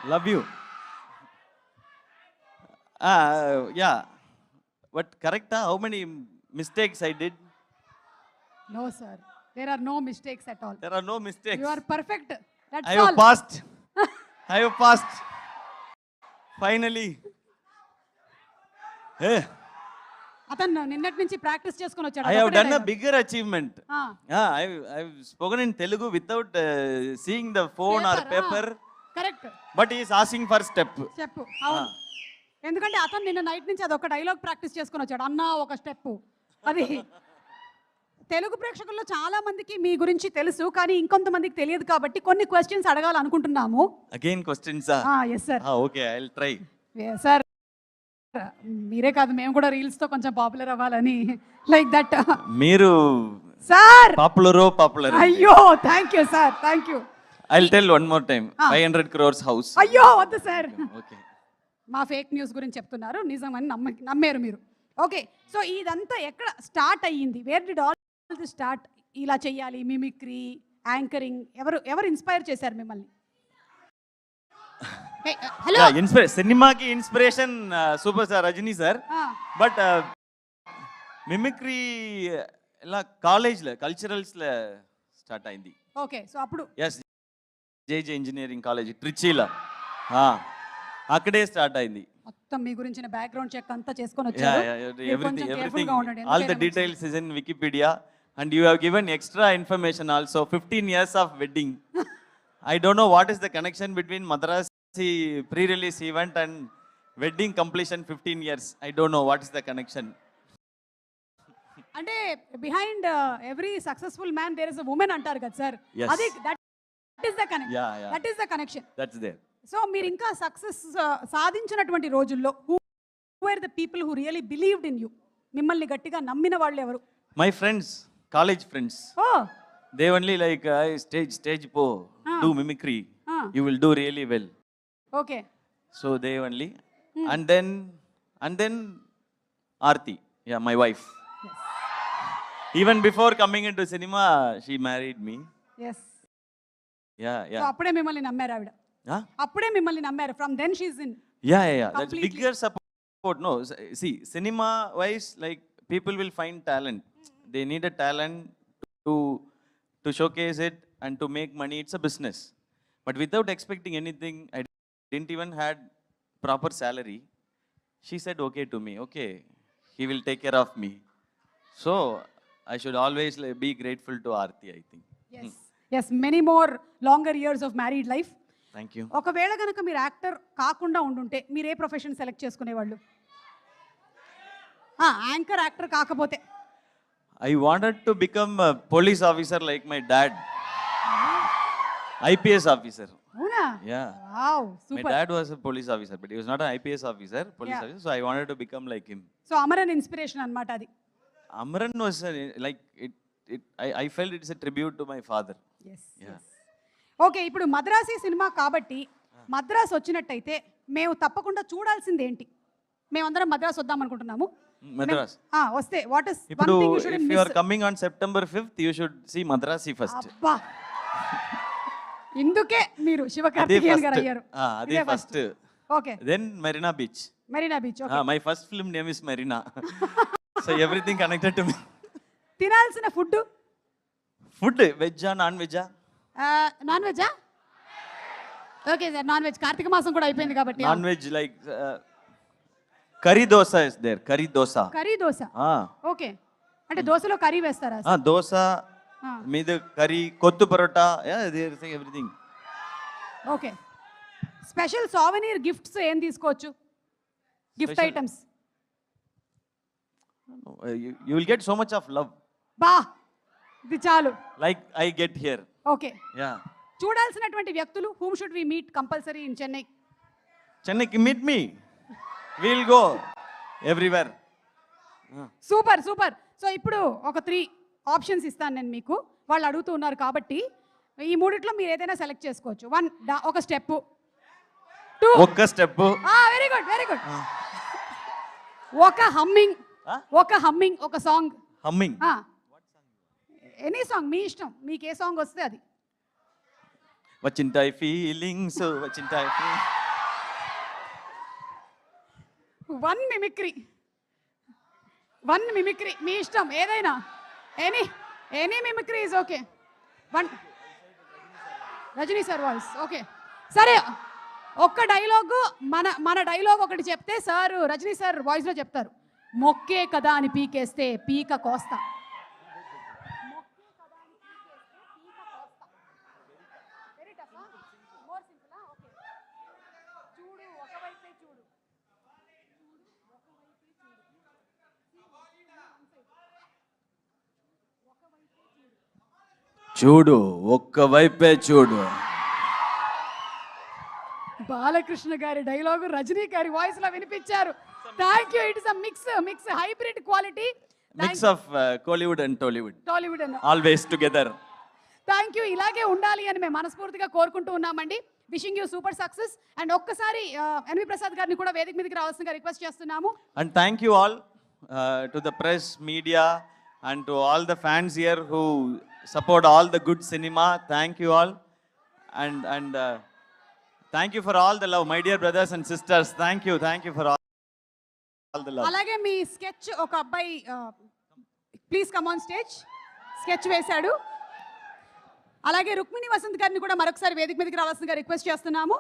Love you. Yeah. But correct, how many mistakes I did? No, sir. There are no mistakes at all. There are no mistakes. You are perfect. That's I all. have passed. I have passed. Finally. Hey, అతను నిన్నటి నుంచి practice చేసుకొని వచ్చాడు I have అదొకటే done a dialogue. bigger achievement. ఆ, I've spoken in Telugu without seeing the phone or paper. Correct But he is asking for step. చెప్పు అవును ఎందుకంటే అతను నిన్న నైట్ నుంచి అదొక డైలాగ్ ప్రాక్టీస్ చేసుకొని వచ్చాడు అన్న ఒక స్టెప్ అది తెలుగు ప్రేక్షకుల్లో చాలా మందికి మీ గురించి తెలుసు కానీ ఇంకొంతమందికి తెలియదు కాబట్టి కొన్ని క్వశ్చన్స్ అడగాలనుకుంటున్నాము Again questions. Yes sir Okay, I'll try. Sir మీరే కాదు మేము కూడా రీల్స్ తో కొంచెం పాపులర్ అవ్వాలని లైక్ దట్ మీరు సార్ popular. అయ్యో thank you sir thank you I'll tell one more time. 500 crores house. అయ్యో వద్దు సార్ Okay. మా ఫేక్ న్యూస్ గురించి చెప్తున్నారు నిజమని నమ్మారు మీరు ఓకే సో ఇదంతా ఎక్కడ స్టార్ట్ అయ్యింది where did all the start ఇలా చెయ్యాలి మిమిక్రీ యాంకరింగ్ ఎవరు ఇన్స్పైర్ చేశారు మిమ్మల్ని హలో సినిమాకి inspiration super star Rajini sir. But mimicry ఇలా కాలేజ్లో కల్చరల్స్లో స్టార్ట్ అయింది. ఓకే సో అప్పుడు ఎస్, జేజే ఇంజనీరింగ్ కాలేజ్ ట్రిచీలో అక్కడే స్టార్ట్ అయింది. మొత్తం మీ గురించిన బ్యాక్గ్రౌండ్ చెక్ అంతా చేసుకొని వచ్చారు మీరు కొంచెం careful గా ఉండండి. All the ఎందుకైనా details is in Wikipedia and you have given extra information also. 15 years of wedding. I don't know what is the connection between Madrasi pre-release event and wedding completion 15 years. I don't know what is the connection. అంటే behind every successful man there is a woman అంటారు కదా sir Yes. అది that is the connection Yeah. That is the connection That's there. So మీరు ఇంకా సక్సెస్ సాధించినటువంటి రోజుల్లో who are the people who really believed in you మిమ్మల్ని గట్టిగా నమ్మిన వాళ్ళు ఎవరు My friends, college friends, ఓ they only like stage po, do mimicry. You will do really well. Okay So they only. And then Aarti, yeah, my wife. Even before coming into cinema, she married me. Yes Yeah, so yeah. అప్పుడే మిమ్మల్ని నమ్మారు ఆవిడ Huh? అప్పుడే మిమ్మల్ని నమ్మారు from then she's in Yeah. That's Completely. bigger support. No, see, cinema wise, like people will find talent. They need a talent to showcase it and to make money. It's a business. But without expecting anything, I didn't even had proper salary. She said okay to me. Okay, he will take care of me. So I should always be grateful to Aarti, I think. Yes many more longer years of married life Thank you. ఒకవేళ కనుక మీరు actor కాకుండా ఉండుంటే మీరు ఏ profession select చేసుకునేవాళ్ళు anchor actor కాకపోతే I wanted to become a police officer like my dad. IPS officer. అవునా Yeah. Wow My super dad was a police officer, but he was not an IPS officer, police Yeah. officer. So I wanted to become like him. So Amaran inspiration అన్నమాట అది Amran was like it. I felt it's a tribute to my father. Yeah. Okay ఇప్పుడు Madrasi cinema కాబట్టి మద్రాస్ వచ్చినట్టయితే మేము తప్పకుండా చూడాల్సింది ఏంటి మేమందరం మద్రాస్ వద్దాం అనుకుంటున్నాము Madras. వస్తే what is one Ippudu, thing you if should you are coming on September 5th, you should see Madrasi first. అబ్బా ఇందుకే మీరు శివకార్తికేయన్ గారు అయ్యారు Adi first. Okay Then Marina Beach. Marina beach okay My first film name is Marina. So everything connected to me. తినాల్సిన food Food, veg or non-veg? Non వెజ్జా okay sir non veg Karthika మాసం కూడా అయిపోయింది కాబట్టి Non-veg like curry dosa is there. Curry dosa. Curry dosa okay అంటే దోశలో curry వేస్తారా Dosa, మీద curry, kottu parota. Yeah, there is everything. Okay special souvenir gifts ఏం తీసుకోవచ్చు gift Special- items You will get so much of love. బా ఇది చాలు Like I get here. Okay Yeah. చూడాల్సినటువంటి వ్యక్తులు whom should we meet compulsory in Chennai Chennai, meet me. We'll go everywhere. Super super so ఇప్పుడు ఒక 3 options ఇస్తాను నేను మీకు వాళ్ళు అడుగుతూ ఉన్నారు కాబట్టి ఈ మూడిట్లో మీరు ఏదైనా సెలెక్ట్ చేసుకోవచ్చు ఒక స్టెప్ 2 ఒక్క స్టెప్. వెరీ గుడ్ ఒక హమ్మింగ్ ఒక సాంగ్ హమ్మింగ్. ఎనీ సాంగ్ మీ ఇష్టం మీకు ఏ సాంగ్ వస్తే అది వచ్చింటాయి ఫీలింగ్స్, వచ్చింటాయి feelings. వన్ మిమిక్రీ మీ ఇష్టం ఏదైనా, any mimicry is okay. One Rajini sir voice okay. సరే ఒక్క డైలాగు మన డైలాగ్ ఒకటి చెప్తే సార్ రజనీ సార్ వాయిస్లో చెప్తారు. మొక్కే కదా అని పీకేస్తే పీక కోస్తా. చూడు ఒక్కవైపే చూడు. బాలకృష్ణ గారి డైలాగు రజనీ గారి వాయిస్ లో వినిపించారు. Thank you. It is a mix hybrid quality. Mix of Kollywood and Tollywood and always together. Thank you. ఇలాగే ఉండాలి అని మేము మనస్ఫూర్తిగా కోరుకుంటూ ఉన్నామండి. Wishing you super success. And ఒక్కసారి ఎన్వి ప్రసాద్ గారిని కూడా వేదిక మీదకి రావాల్సిందిగా రిక్వెస్ట్ చేస్తున్నాము. And thank you all to the press, media, and to all the fans here who support all the good cinema. Thank you all. And thank you for all the love, my dear brothers and sisters. Thank you for all the love. అలాగే మీ sketch ఒక అబ్బాయి please come on stage sketch వేశాడు. అలాగే రుక్మిణి వసంత్ గారిని కూడా మరొకసారి వేదిక మీదకి రావాల్సిందిగా రిక్వెస్ట్ చేస్తున్నాము.